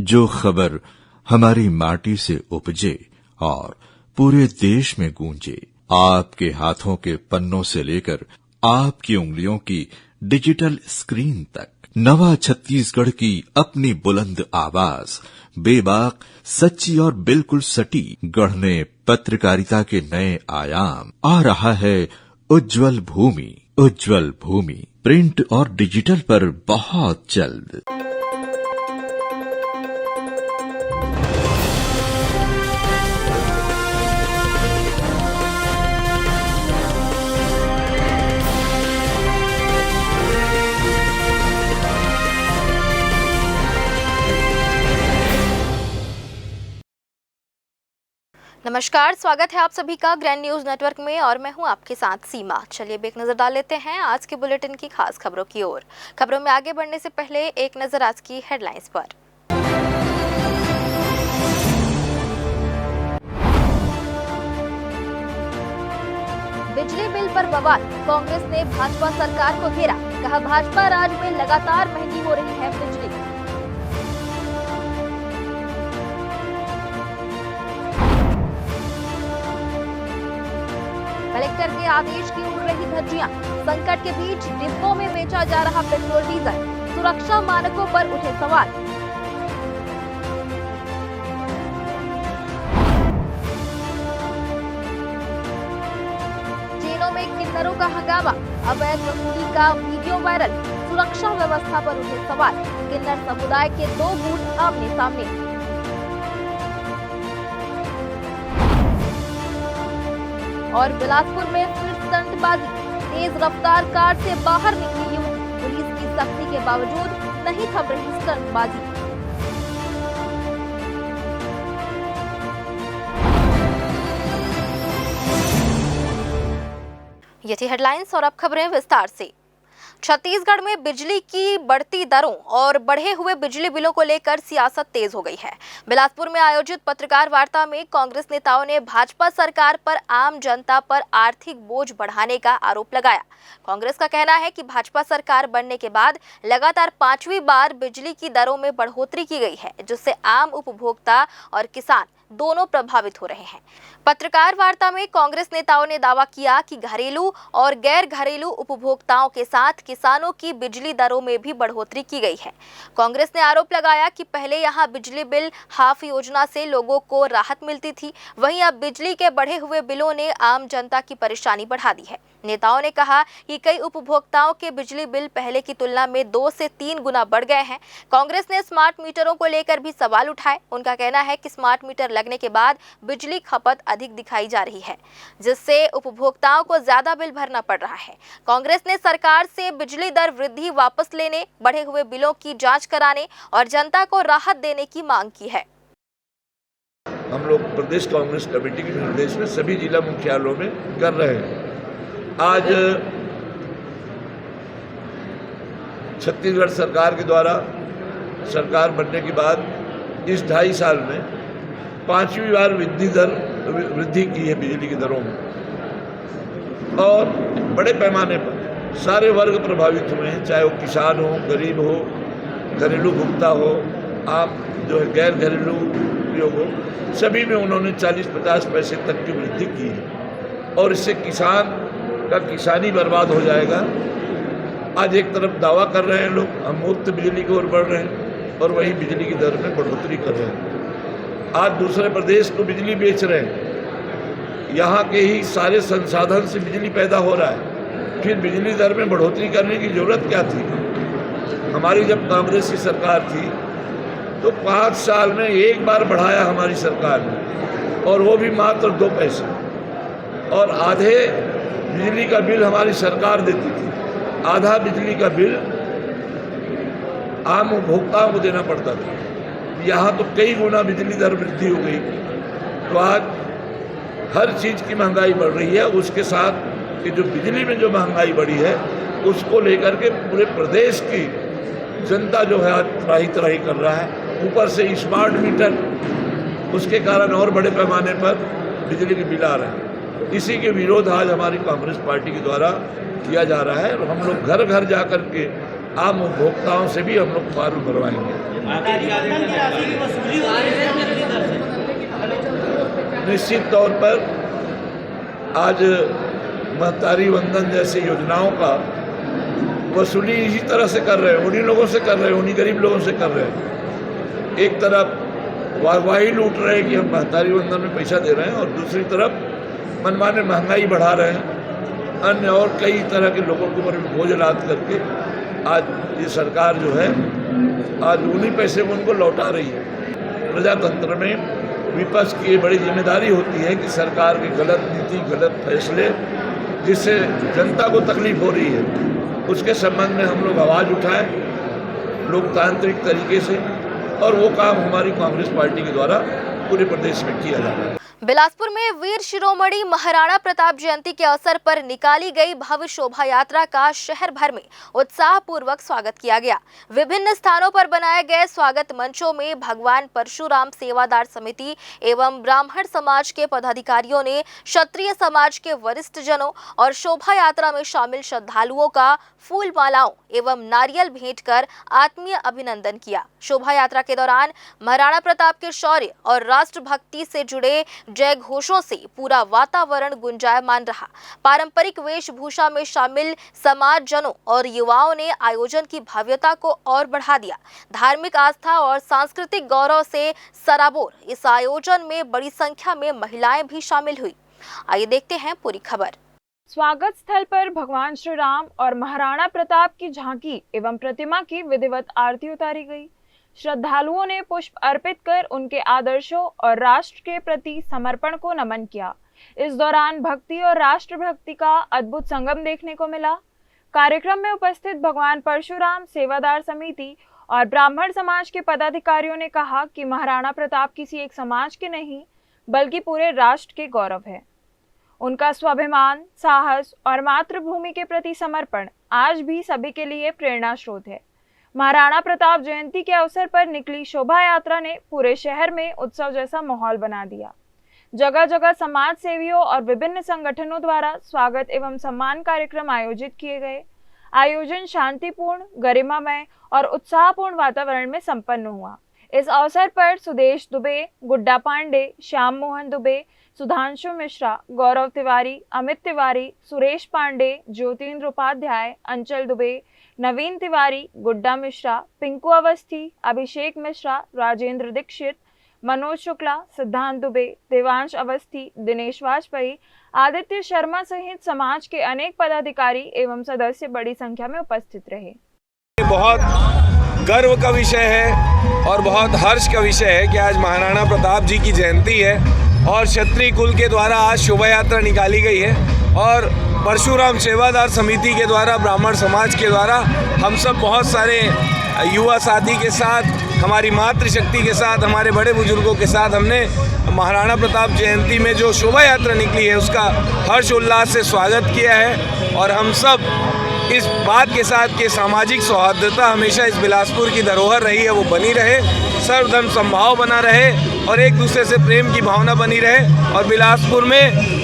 जो खबर हमारी माटी से उपजे और पूरे देश में गूंजे, आपके हाथों के पन्नों से लेकर आपकी उंगलियों की डिजिटल स्क्रीन तक, नवा छत्तीसगढ़ की अपनी बुलंद आवाज, बेबाक, सच्ची और बिल्कुल सटी, गढ़ने पत्रकारिता के नए आयाम। आ रहा है उज्जवल भूमि। उज्जवल भूमि प्रिंट और डिजिटल पर बहुत जल्द। नमस्कार, स्वागत है आप सभी का ग्रैंड न्यूज नेटवर्क में और मैं हूं आपके साथ सीमा। चलिए अब एक नजर डाल लेते हैं आज के बुलेटिन की खास खबरों की ओर। खबरों में आगे बढ़ने से पहले एक नजर आज की हेडलाइंस पर। बिजली बिल पर बवाल, कांग्रेस ने भाजपा सरकार को घेरा, कहा भाजपा राज में लगातार महंगी हो रही है बिजली। कलेक्टर के आदेश की उड़ रही धज्जियां, संकट के बीच डिब्बों में बेचा जा रहा पेट्रोल डीजल, सुरक्षा मानकों पर उठे सवाल। जेलों में किन्नरों का हंगामा, अवैध वसूली का वीडियो वायरल, सुरक्षा व्यवस्था पर उठे सवाल। किन्नर समुदाय के 2 गुट आमने सामने। और बिलासपुर में फिर स्टंटबाजी, तेज रफ्तार कार से बाहर निकली युवती, पुलिस की सख्ती के बावजूद नहीं थम रही स्टंटबाजी। ये थी हेडलाइंस और अब खबरें विस्तार से। छत्तीसगढ़ में बिजली की बढ़ती दरों और बढ़े हुए बिजली बिलों को लेकर सियासत तेज हो गई है। बिलासपुर में आयोजित पत्रकार वार्ता में कांग्रेस नेताओं ने भाजपा सरकार पर आम जनता पर आर्थिक बोझ बढ़ाने का आरोप लगाया। कांग्रेस का कहना है कि भाजपा सरकार बनने के बाद लगातार 5वीं बार बिजली की दरों में बढ़ोतरी की गई है, जिससे आम उपभोक्ता और किसान दोनों प्रभावित हो रहे हैं। पत्रकार वार्ता में कांग्रेस नेताओं ने दावा किया कि घरेलू और गैर घरेलू उपभोक्ताओं के साथ किसानों की बिजली दरों में भी बढ़ोतरी की गई है। कांग्रेस ने आरोप लगाया कि पहले यहां बिजली बिल हाफ योजना से लोगों को राहत मिलती थी, वहीं अब बिजली के बढ़े हुए बिलों ने आम जनता की परेशानी बढ़ा दी है। नेताओं ने कहा कि कई उपभोक्ताओं के बिजली बिल पहले की तुलना में 2 से 3 गुना बढ़ गए हैं। कांग्रेस ने स्मार्ट मीटरों को लेकर भी सवाल उठाए। उनका कहना है कि स्मार्ट मीटर लगने के बाद बिजली खपत अधिक दिखाई जा रही है, जिससे उपभोक्ताओं को ज्यादा बिल भरना पड़ रहा है। कांग्रेस ने सरकार से बिजली दर वृद्धि वापस लेने, बढ़े हुए बिलों की जांच कराने और जनता को राहत देने की मांग की है। हम लोग प्रदेश कांग्रेस कमेटी के निर्देश में सभी जिला मुख्यालयों में कर रहे हैं। आज छत्तीसगढ़ सरकार के द्वारा सरकार बनने के बाद इस 2.5 साल में 5वीं बार वृद्धि की है बिजली की दरों में, और बड़े पैमाने पर सारे वर्ग प्रभावित हुए हैं, चाहे वो किसान हो, गरीब हो, घरेलू उपभोक्ता हो, आम जो है गैर घरेलू उपयोग हो, सभी में उन्होंने 40-50 पैसे तक की वृद्धि की है। और इससे किसान का किसानी बर्बाद हो जाएगा। आज एक तरफ दावा कर रहे हैं लोग हम मुफ्त बिजली की ओर बढ़ रहे हैं, और वहीं बिजली की दर में बढ़ोतरी कर रहे हैं। आज दूसरे प्रदेश को बिजली बेच रहे हैं, यहाँ के ही सारे संसाधन से बिजली पैदा हो रहा है, फिर बिजली दर में बढ़ोतरी करने की जरूरत क्या थी? हमारी जब कांग्रेस की सरकार थी तो 5 साल में 1 बार बढ़ाया हमारी सरकार ने, और वो भी मात्र 2 पैसे, और आधे बिजली का बिल हमारी सरकार देती थी, आधा बिजली का बिल आम उपभोक्ताओं को देना पड़ता था। यहाँ तो कई गुना बिजली दर वृद्धि हो गई। तो आज हर चीज़ की महंगाई बढ़ रही है, उसके साथ कि जो बिजली में जो महंगाई बढ़ी है उसको लेकर के पूरे प्रदेश की जनता जो है आज त्राही कर रहा है। ऊपर से स्मार्ट मीटर, उसके कारण और बड़े पैमाने पर बिजली के बिल आ रहे हैं। इसी के विरोध आज हमारी कांग्रेस पार्टी के द्वारा किया जा रहा है, और हम लोग घर घर जा कर के आम उपभोक्ताओं से भी हम लोग फॉर्म भरवाएंगे। निश्चित तौर पर आज महतारी वंदन जैसी योजनाओं का वसूली इसी तरह से कर रहे हैं, उन्हीं लोगों से कर रहे हैं, उन्हीं गरीब लोगों से कर रहे हैं। एक तरफ वाहवाही लूट रहे हैं कि हम महतारी वंदन में पैसा दे रहे हैं, और दूसरी तरफ मनमाने महंगाई बढ़ा रहे हैं, अन्य और कई तरह के लोगों के ऊपर बोझ लाद करके आज ये सरकार जो है आज उन्हीं पैसे को उनको लौटा रही है। प्रजातंत्र में विपक्ष की बड़ी जिम्मेदारी होती है कि सरकार की गलत नीति, गलत फैसले जिससे जनता को तकलीफ हो रही है, उसके संबंध में हम लोग आवाज़ उठाएं लोकतांत्रिक तरीके से, और वो काम हमारी कांग्रेस पार्टी के द्वारा पूरे प्रदेश में किया जा रहा है। बिलासपुर में वीर शिरोमणि महाराणा प्रताप जयंती के अवसर पर निकाली गई भव्य शोभा यात्रा का शहर भर में उत्साह पूर्वक स्वागत किया गया। विभिन्न स्थानों पर बनाए गए स्वागत मंचों में भगवान परशुराम सेवादार समिति एवं ब्राह्मण समाज के पदाधिकारियों ने क्षत्रिय समाज के वरिष्ठ जनों और शोभा यात्रा में शामिल श्रद्धालुओं का फूल मालाओं एवं नारियल भेंट कर आत्मीय अभिनंदन किया। शोभा यात्रा के दौरान महाराणा प्रताप के शौर्य और राष्ट्रभक्ति से जुड़े जय घोषों से पूरा वातावरण गुंजायमान रहा। पारंपरिक वेशभूषा में शामिल समाज जनों और युवाओं ने आयोजन की भव्यता को और बढ़ा दिया। धार्मिक आस्था और सांस्कृतिक गौरव से सराबोर इस आयोजन में बड़ी संख्या में महिलाएं भी शामिल हुई। आइए देखते हैं पूरी खबर। स्वागत स्थल पर भगवान श्री राम और महाराणा प्रताप की झांकी एवं प्रतिमा की विधिवत आरती उतारी गई। श्रद्धालुओं ने पुष्प अर्पित कर उनके आदर्शों और राष्ट्र के प्रति समर्पण को नमन किया। इस दौरान भक्ति और राष्ट्रभक्ति का अद्भुत संगम देखने को मिला। कार्यक्रम में उपस्थित भगवान परशुराम सेवादार समिति और ब्राह्मण समाज के पदाधिकारियों ने कहा कि महाराणा प्रताप किसी एक समाज के नहीं बल्कि पूरे राष्ट्र के गौरव है। उनका स्वाभिमान, साहस और मातृभूमि के प्रति समर्पण आज भी सभी के लिए प्रेरणा स्रोत है। महाराणा प्रताप जयंती के अवसर पर निकली शोभा यात्रा ने पूरे शहर में उत्सव जैसा माहौल बना दिया। जगह जगह समाज सेवियों और विभिन्न संगठनों द्वारा स्वागत एवं सम्मान कार्यक्रम आयोजित किए गए। आयोजन शांतिपूर्ण, गरिमामय और उत्साहपूर्ण वातावरण में संपन्न हुआ। इस अवसर पर सुदेश दुबे, गुड्डा पांडे, श्याम मोहन दुबे, सुधांशु मिश्रा, गौरव तिवारी, अमित तिवारी, सुरेश पांडे, ज्योतिन्द्र उपाध्याय, अंचल दुबे, नवीन तिवारी, गुड्डा मिश्रा, पिंकू अवस्थी, अभिषेक मिश्रा, राजेंद्र दीक्षित, मनोज शुक्ला, सिद्धांत दुबे, देवांश अवस्थी, दिनेश वाजपेयी, आदित्य शर्मा सहित समाज के अनेक पदाधिकारी एवं सदस्य बड़ी संख्या में उपस्थित रहे। बहुत गर्व का विषय है और बहुत हर्ष का विषय है कि आज महाराणा प्रताप जी की जयंती है और क्षत्रिय कुल के द्वारा आज शोभा यात्रा निकाली गई है, और परशुराम सेवादार समिति के द्वारा, ब्राह्मण समाज के द्वारा हम सब बहुत सारे युवा साथी के साथ, हमारी मातृशक्ति के साथ, हमारे बड़े बुजुर्गों के साथ हमने महाराणा प्रताप जयंती में जो शोभा यात्रा निकली है उसका हर्ष उल्लास से स्वागत किया है। और हम सब इस बात के साथ कि सामाजिक सौहार्दता हमेशा इस बिलासपुर की धरोहर रही है, वो बनी रहे, सर्वधर्म समभाव बना रहे और एक दूसरे से प्रेम की भावना बनी रहे, और बिलासपुर में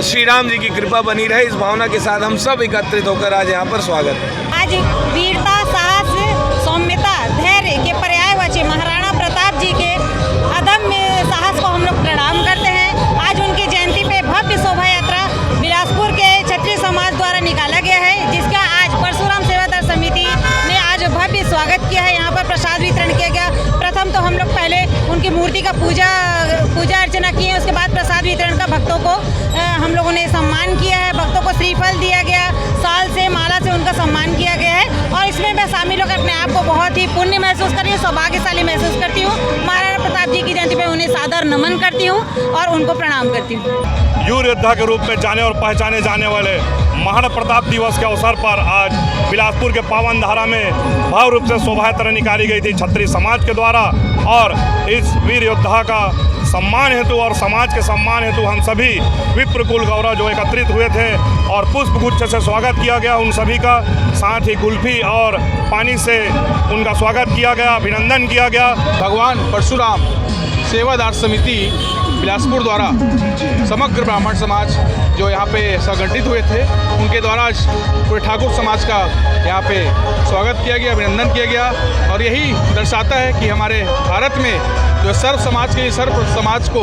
श्री राम जी की कृपा बनी रहे। इस भावना के साथ हम सब एकत्रित होकर आज यहाँ पर स्वागत है। आज वीरता, साहस, सौम्यता, धैर्य के पर्यायवाची महाराणा प्रताप जी के अदम्य साहस को हम लोग प्रणाम करते हैं। आज उनकी जयंती पे भव्य शोभा यात्रा बिलासपुर के क्षत्रिय समाज द्वारा निकाला गया है, जिसका आज परशुराम सेवादार समिति ने आज भव्य स्वागत किया है। यहाँ पर प्रसाद वितरण किया गया। प्रथम तो हम लोग पहले उनकी मूर्ति का पूजा अर्चना किए, उसके बाद प्रसाद वितरण का भक्तों को हम लोगों ने सम्मान किया है। भक्तों को श्रीफल दिया गया, साल से, माला से उनका सम्मान किया गया है, और इसमें मैं शामिल होकर अपने आप को बहुत ही पुण्य महसूस कर रही हूँ, सौभाग्यशाली महसूस करती हूँ। महाराणा प्रताप जी की जयंती पर उन्हें सादर नमन करती हूँ और उनको प्रणाम करती हूँ। यूर योद्धा के रूप में जाने और पहचाने जाने वाले महाराणा प्रताप दिवस के अवसर पर आज बिलासपुर के पावन धारा में भव्य रूप से शोभा यात्रा निकाली गई थी क्षत्रिय समाज के द्वारा, और इस वीर योद्धा का सम्मान हेतु और समाज के सम्मान हेतु हम सभी विप्र कुल गौरव जो एकत्रित हुए थे और पुष्प गुच्छ से स्वागत किया गया उन सभी का, साथ ही कुल्फी और पानी से उनका स्वागत किया गया, अभिनंदन किया गया। भगवान परशुराम सेवादार समिति बिलासपुर द्वारा समग्र ब्राह्मण समाज जो यहाँ पे संगठित हुए थे, उनके द्वारा आज पूरे ठाकुर समाज का यहाँ पे स्वागत किया गया, अभिनंदन किया गया। और यही दर्शाता है कि हमारे भारत में जो सर्व समाज के सर्व समाज को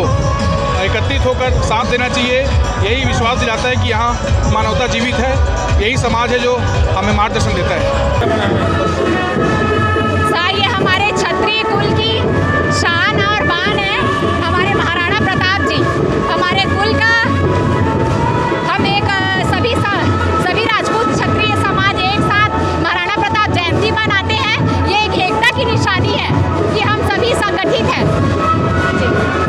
एकत्रित होकर साथ देना चाहिए। यही विश्वास दिलाता है कि यहाँ मानवता जीवित है, यही समाज है जो हमें मार्गदर्शन देता है। सर, ये हमारे क्षत्रिय कुल की शान और बान है, हमारे महाराणा प्रताप जी। हमारे कुल का हम एक सभी राजपूत क्षत्रिय समाज एक साथ महाराणा प्रताप जयंती मनाते हैं। ये एक एकता की निशानी है कि हम सभी संगठित हैं।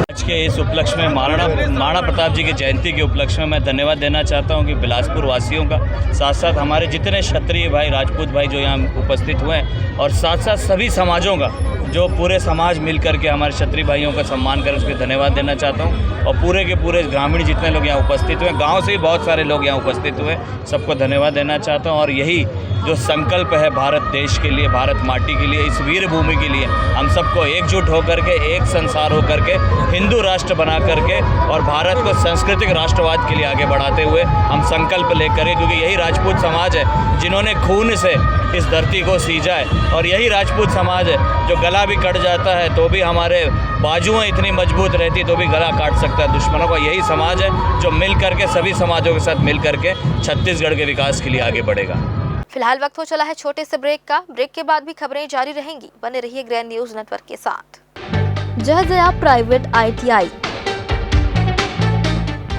आज के इस उपलक्ष्य में महाराणा प्रताप जी की जयंती के उपलक्ष्य में मैं धन्यवाद देना चाहता हूं कि बिलासपुर वासियों का, साथ साथ हमारे जितने क्षत्रिय भाई राजपूत भाई जो यहाँ उपस्थित हुए हैं, और साथ साथ सभी समाजों का जो पूरे समाज मिल करके हमारे क्षत्रिय भाइयों का सम्मान कर उसके धन्यवाद देना चाहता हूं। और पूरे के पूरे ग्रामीण जितने लोग यहाँ उपस्थित हुए, गाँव से भी बहुत सारे लोग यहाँ उपस्थित हुए, सबको धन्यवाद देना चाहता हूँ। और यही जो संकल्प है भारत देश के लिए, भारत माटी के लिए, इस वीर भूमि के लिए, हम सबको एकजुट होकर के, एक संसार होकर के, हिंदू राष्ट्र बना करके और भारत को सांस्कृतिक राष्ट्रवाद के लिए आगे बढ़ाते हुए हम संकल्प लेकर के, क्योंकि यही राजपूत समाज है जिन्होंने खून से इस धरती को सींचा है, और यही राजपूत समाज है जो गला भी कट जाता है तो भी हमारे बाजुएं इतनी मजबूत रहती तो भी गला काट सकता है दुश्मनों का। यही समाज है जो मिल करके, सभी समाजों के साथ मिल करके छत्तीसगढ़ के विकास के लिए आगे बढ़ेगा। फिलहाल वक्त हो चला है छोटे से ब्रेक का। ब्रेक के बाद भी खबरें जारी रहेंगी, बने रहिए ग्रैंड न्यूज नेटवर्क के साथ। जयजया प्राइवेट ITI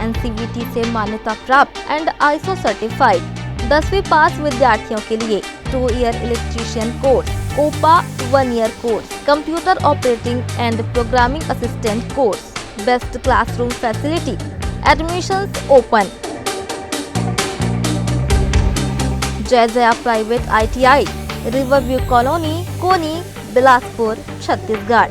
NCVT से मान्यता प्राप्त एंड ISO सर्टिफाइड 10वीं पास विद्यार्थियों के लिए 2 year electrician course, OPA 1 year course, computer operating and programming assistant course, best classroom facility, admissions open. Jayjaya private ITI, Riverview colony, Koni, Bilaspur, Chhattisgarh.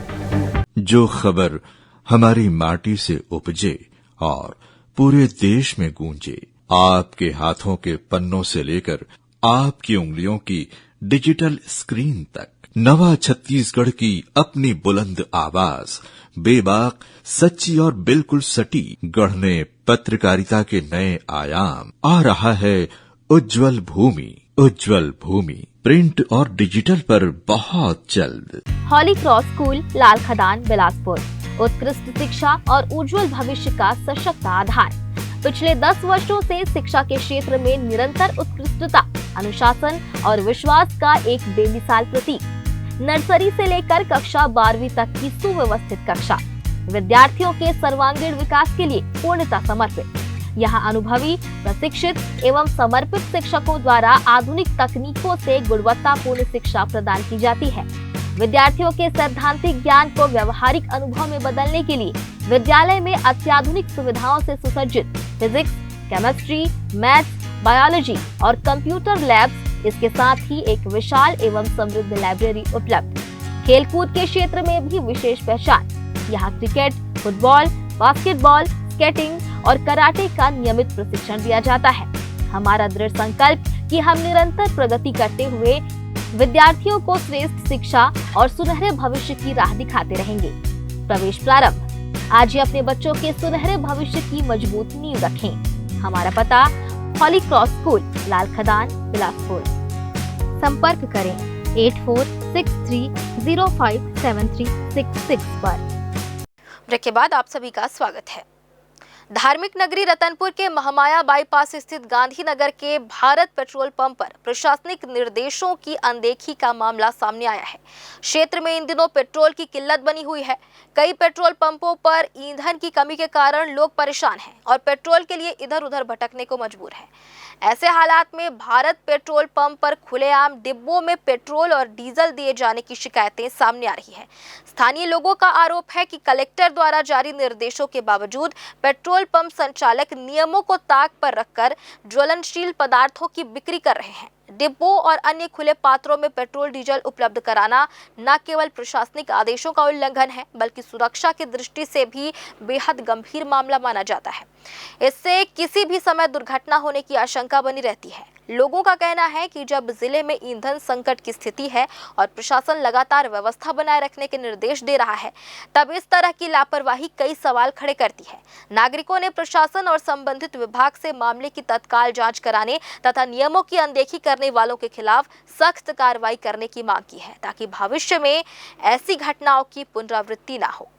जो खबर हमारी माटी से उपजे और पूरे देश में गूंजे, आपके हाथों के पन्नों से लेकर आपकी उंगलियों की डिजिटल स्क्रीन तक, नवा छत्तीसगढ़ की अपनी बुलंद आवाज, बेबाक, सच्ची और बिल्कुल सटी, गढ़ने पत्रकारिता के नए आयाम। आ रहा है उज्जवल भूमि, उज्जवल भूमि प्रिंट और डिजिटल पर बहुत जल्द। हॉली क्रॉस स्कूल, लाल खदान, बिलासपुर। उत्कृष्ट शिक्षा और उज्जवल भविष्य का सशक्त आधार। पिछले 10 वर्षों से शिक्षा के क्षेत्र में निरंतर उत्कृष्टता, अनुशासन और विश्वास का एक बेमिसाल प्रतीक। नर्सरी से लेकर कक्षा 12वीं तक की सुव्यवस्थित कक्षा, विद्यार्थियों के सर्वांगीण विकास के लिए पूर्णतः समर्पित। यहाँ अनुभवी, प्रशिक्षित एवं समर्पित शिक्षकों द्वारा आधुनिक तकनीकों से गुणवत्तापूर्ण शिक्षा प्रदान की जाती है। विद्यार्थियों के सैद्धांतिक ज्ञान को व्यवहारिक अनुभव में बदलने के लिए विद्यालय में अत्याधुनिक सुविधाओं से सुसज्जित फिजिक्स, केमिस्ट्री, मैथ्स, बायोलॉजी और कंप्यूटर लैब्स, इसके साथ ही एक विशाल एवं समृद्ध लाइब्रेरी उपलब्ध। खेलकूद के क्षेत्र में भी विशेष पहचान। यहाँ क्रिकेट, फुटबॉल, बास्केटबॉल, स्केटिंग और कराटे का नियमित प्रशिक्षण दिया जाता है। हमारा दृढ़ संकल्प कि हम निरंतर प्रगति करते हुए विद्यार्थियों को श्रेष्ठ शिक्षा और सुनहरे भविष्य की राह दिखाते रहेंगे। प्रवेश प्रारंभ। आज ही अपने बच्चों के सुनहरे भविष्य की मजबूत नींव रखें। हमारा पता, हॉली क्रॉस स्कूल, लाल खदान, बिलासपुर। संपर्क करें 8463057366 पर। ब्रेक के बाद आप सभी का स्वागत है। धार्मिक नगरी रतनपुर के महामाया बाईपास स्थित गांधीनगर के भारत पेट्रोल पंप पर प्रशासनिक निर्देशों की अनदेखी का मामला सामने आया है। क्षेत्र में इन दिनों पेट्रोल की किल्लत बनी हुई है। कई पेट्रोल पंपों पर ईंधन की कमी के कारण लोग परेशान हैं और पेट्रोल के लिए इधर उधर भटकने को मजबूर हैं। ऐसे हालात में भारत पेट्रोल पंप पर खुलेआम डिब्बों में पेट्रोल और डीजल दिए जाने की शिकायतें सामने आ रही हैं। स्थानीय लोगों का आरोप है कि कलेक्टर द्वारा जारी निर्देशों के बावजूद पेट्रोल पंप संचालक नियमों को ताक पर रखकर ज्वलनशील पदार्थों की बिक्री कर रहे हैं। डिब्बों और अन्य खुले पात्रों में पेट्रोल डीजल उपलब्ध कराना न केवल प्रशासनिक आदेशों का उल्लंघन है, बल्कि सुरक्षा की दृष्टि से भी बेहद गंभीर मामला माना जाता है। इससे किसी भी समय दुर्घटना होने की आशंका बनी रहती है। लोगों का कहना है कि जब जिले में ईंधन संकट की स्थिति है और प्रशासन लगातार व्यवस्था बनाए रखने के निर्देश दे रहा है, तब इस तरह की लापरवाही कई सवाल खड़े करती है। नागरिकों ने प्रशासन और संबंधित विभाग से मामले की तत्काल जांच कराने तथा नियमों की अनदेखी करने वालों के खिलाफ सख्त कार्रवाई करने की मांग की है, ताकि भविष्य में ऐसी घटनाओं की पुनरावृत्ति ना हो।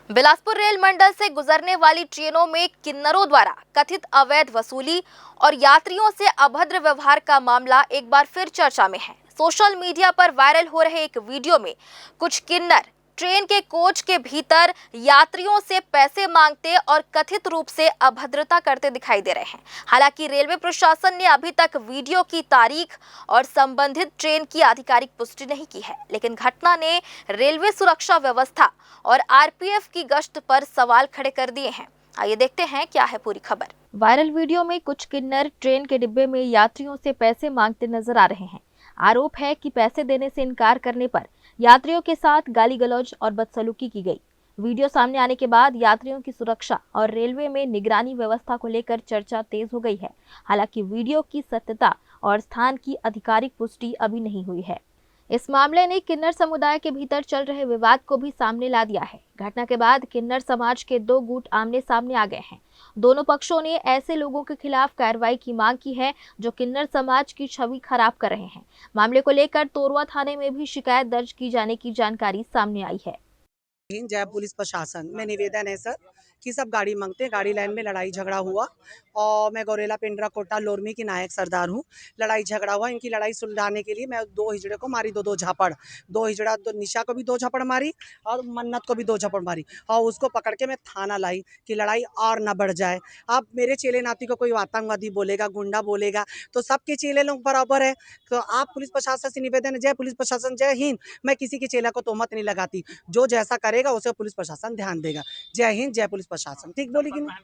बिलासपुर रेल मंडल से गुजरने वाली ट्रेनों में किन्नरों द्वारा कथित अवैध वसूली और यात्रियों से अभद्र व्यवहार का मामला एक बार फिर चर्चा में है। सोशल मीडिया पर वायरल हो रहे एक वीडियो में कुछ किन्नर ट्रेन के कोच के भीतर यात्रियों से पैसे मांगते और कथित रूप से अभद्रता करते दिखाई दे रहे हैं। हालांकि रेलवे प्रशासन ने अभी तक वीडियो की तारीख और संबंधित ट्रेन की आधिकारिक पुष्टि नहीं की है, लेकिन घटना ने रेलवे सुरक्षा व्यवस्था और आरपीएफ की गश्त पर सवाल खड़े कर दिए हैं। आइए देखते हैं क्या है पूरी खबर। वायरल वीडियो में कुछ किन्नर ट्रेन के डिब्बे में यात्रियों से पैसे मांगते नजर आ रहे हैं। आरोप है कि पैसे देने से इनकार करने पर यात्रियों के साथ गाली गलौज और बदसलूकी की गई। वीडियो सामने आने के बाद यात्रियों की सुरक्षा और रेलवे में निगरानी व्यवस्था को लेकर चर्चा तेज हो गई है। हालांकि वीडियो की सत्यता और स्थान की आधिकारिक पुष्टि अभी नहीं हुई है। इस मामले ने किन्नर समुदाय के भीतर चल रहे विवाद को भी सामने ला दिया है। घटना के बाद किन्नर समाज के दो गुट आमने सामने आ गए हैं। दोनों पक्षों ने ऐसे लोगों के खिलाफ कार्रवाई की मांग की है जो किन्नर समाज की छवि खराब कर रहे हैं। मामले को लेकर तोरवा थाने में भी शिकायत दर्ज की जाने की जानकारी सामने आई है। जय पुलिस प्रशासन में निवेदन है सर कि सब गाड़ी मांगते हैं। गाड़ी लाइन में लड़ाई झगड़ा हुआ और मैं गौरेला पिंडरा कोटा लोरमी की नायक सरदार हूँ। लड़ाई झगड़ा हुआ, इनकी लड़ाई सुलझाने के लिए मैं दो हिजड़े को मारी, दो झापड़, दो हिजड़ा, तो निशा को भी 2 झापड़ मारी और मन्नत को भी 2 झापड़ मारी और उसको पकड़ के मैं थाना लाई कि लड़ाई और ना बढ़ जाए। अब मेरे चेले नाती को कोई आतंकवादी बोलेगा, गुंडा बोलेगा तो सबके चेले लोग बराबर है। तो आप पुलिस प्रशासन से निवेदन है, जय पुलिस प्रशासन, जय हिंद। मैं किसी के चेला को तोहमत नहीं लगाती, जो जैसा करेगा उसे पुलिस प्रशासन ध्यान देगा। जय हिंद, जय पुलिस प्रशासन। ठीक बोली कि नहीं?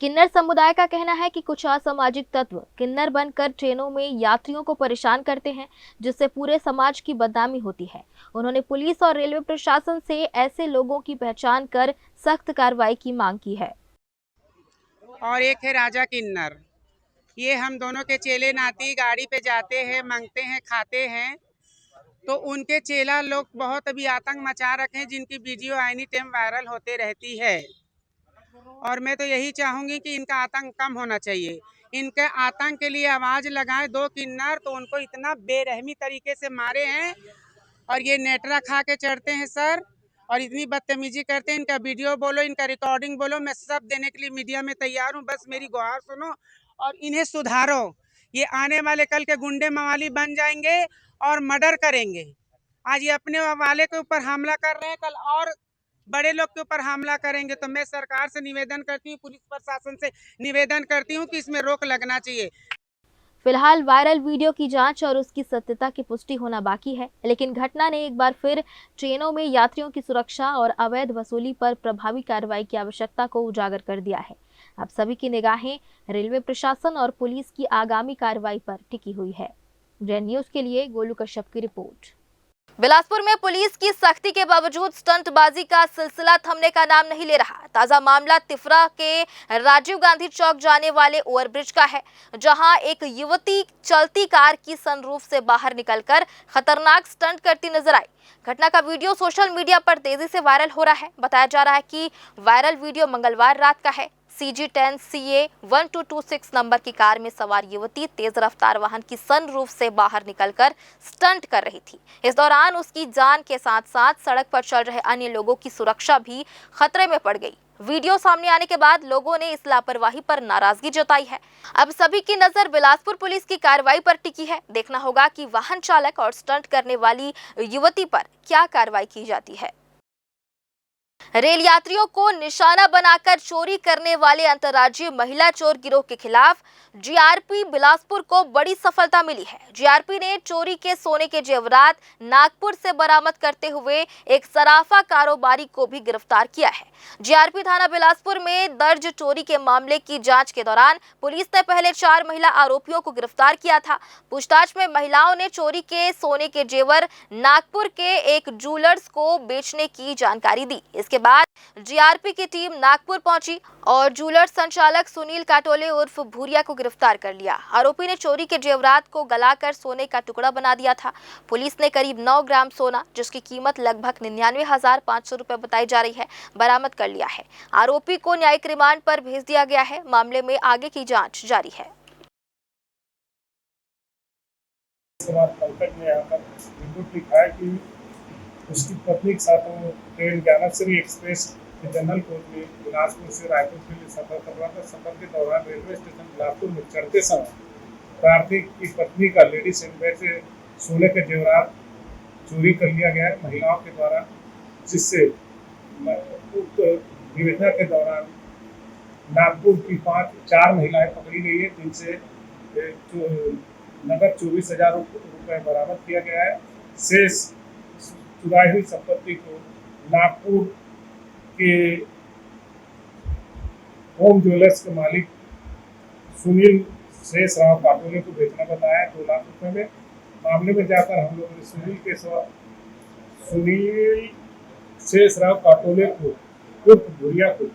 किन्नर समुदाय का कहना है कि कुछ असामाजिक तत्व किन्नर बनकर ट्रेनों में यात्रियों को परेशान करते हैं, जिससे पूरे समाज की बदनामी होती है। उन्होंने पुलिस और रेलवे प्रशासन से ऐसे लोगों की पहचान कर सख्त कार्रवाई की मांग की है। और एक है राजा किन्नर, ये हम दोनों के चेले नाती गाड़ी पे जाते हैं, मांगते हैं, खाते हैं, तो उनके चेला लोग बहुत अभी आतंक मचा रखे हैं, जिनकी वीडियो एनी टाइम वायरल होते रहती है। और मैं तो यही चाहूंगी कि इनका आतंक कम होना चाहिए। इनके आतंक के लिए आवाज लगाए 2 किन्नर, तो उनको इतना बेरहमी तरीके से मारे हैं और ये नेटरा खा के चढ़ते हैं सर, और इतनी बदतमीजी करते हैं। इनका वीडियो बोलो, इनका रिकॉर्डिंग बोलो, मैं सब देने के लिए मीडिया में तैयार हूँ। बस मेरी गुहार सुनो और इन्हें सुधारो। ये आने वाले कल के गुंडे मवाली बन जाएंगे और मर्डर करेंगे। आज ये अपने वाले के ऊपर हमला कर रहे हैं, कल और बड़े लोग के ऊपर हमला करेंगे। तो मैं सरकार से निवेदन करती हूँ, पुलिस प्रशासन से निवेदन करती हूँ कि इसमें रोक लगना चाहिए। फिलहाल वायरल वीडियो की जांच और उसकी सत्यता की पुष्टि होना बाकी है, लेकिन घटना ने एक बार फिर ट्रेनों में यात्रियों की सुरक्षा और अवैध वसूली पर प्रभावी कार्रवाई की आवश्यकता को उजागर कर दिया है। अब सभी की निगाहें रेलवे प्रशासन और पुलिस की आगामी कार्रवाई पर टिकी हुई है। जय न्यूज के लिए गोलू कश्यप की रिपोर्ट। बिलासपुर में पुलिस की सख्ती के बावजूद स्टंटबाजी का सिलसिला थमने का नाम नहीं ले रहा। ताजा मामला तिफरा के राजीव गांधी चौक जाने वाले ओवरब्रिज का है, जहां एक युवती चलती कार की सनरूफ से बाहर निकलकर खतरनाक स्टंट करती नजर आई। घटना का वीडियो सोशल मीडिया पर तेजी से वायरल हो रहा है। बताया जा रहा है कि वायरल वीडियो मंगलवार रात का है। CG10CA 1226 नंबर की कार में सवार युवती तेज रफ्तार वाहन की सनरूफ से बाहर निकलकर स्टंट कर रही थी। इस दौरान उसकी जान के साथ साथ सड़क पर चल रहे अन्य लोगों की सुरक्षा भी खतरे में पड़ गई। वीडियो सामने आने के बाद लोगों ने इस लापरवाही पर नाराजगी जताई है। अब सभी की नजर बिलासपुर पुलिस की कार्रवाई पर टिकी है। देखना होगा कि वाहन चालक और स्टंट करने वाली युवती पर क्या कार्रवाई की जाती है। रेल यात्रियों को निशाना बनाकर चोरी करने वाले अंतर्राज्यीय महिला चोर गिरोह के खिलाफ जीआरपी बिलासपुर को बड़ी सफलता मिली है। जीआरपी ने चोरी के सोने के जेवरात नागपुर से बरामद करते हुए एक सराफा कारोबारी को भी गिरफ्तार किया है। जीआरपी थाना बिलासपुर में दर्ज चोरी के मामले की जांच के दौरान पुलिस ने पहले 4 महिला आरोपियों को गिरफ्तार किया था। पूछताछ में महिलाओं ने चोरी के सोने के जेवर नागपुर के एक ज्वेलर्स को बेचने की जानकारी दी। इसके बाद जीआरपी की टीम नागपुर पहुंची और ज्वेलर्स संचालक सुनील काटोले उर्फ भूरिया को गिरफ्तार कर लिया। आरोपी ने चोरी के जेवरात को गलाकर सोने का टुकड़ा बना दिया था। पुलिस ने करीब 9 ग्राम सोना, जिसकी कीमत लगभग 99,500 रुपए बताई जा रही है, बरामद कर लिया है। आरोपी को न्यायिक रिमांड पर भेज दिया गया है। मामले में आगे की जांच जारी है। पंकज ने यहाँ पर रिपोर्ट लिखा है कि उसकी पत्नी के साथ वो ट्रेन ज्ञानश्री एक्सप्रेस के जनरल कोच में बिलासपुर से रायपुर के लिए सफर कर रहा था। सफर के दौरान रेलवे स्टेशन बिलासपुर में चढ़ते समय प्रार्थी की पत्नी का लेडीज हैंडबैग से सोने के जेवरात चोरी कर लिया गया है महिलाओं के द्वारा, जिससे उक्त विवेचना के दौरान नागपुर की 4 महिलाएं पकड़ी गई है, जिनसे नगद 24,000 रुपये बरामद किया गया है। शेष चुराई हुई संपत्ति को नागपुर के होम ज्वेलर्स के मालिक सुनील शेष राव काटोले को बेचना बताया 2 लाख रुपए में। मामले में जाकर हम लोगों ने सुनील शेष राव काटोले को उर्फ भूरिया को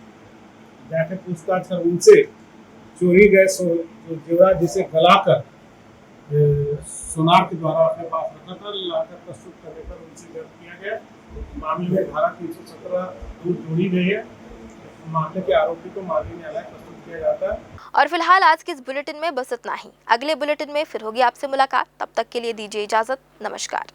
जाकर पूछताछ कर उनसे चोरी गए जेवरात जिसे गलाकर सोनार के द्वारा अपने पास रखा था, लाकर प्रस्तुत करने पर उनसे जब्त किया गया। मामले में धारा 317 जोड़ी गई है। मामले के आरोपी को माननीय न्यायालय प्रस्तुत किया जाता है। और फिलहाल आज के इस बुलेटिन में बस इतना ही। अगले बुलेटिन में फिर होगी आपसे मुलाकात। तब तक के लिए दीजिए इजाजत। नमस्कार।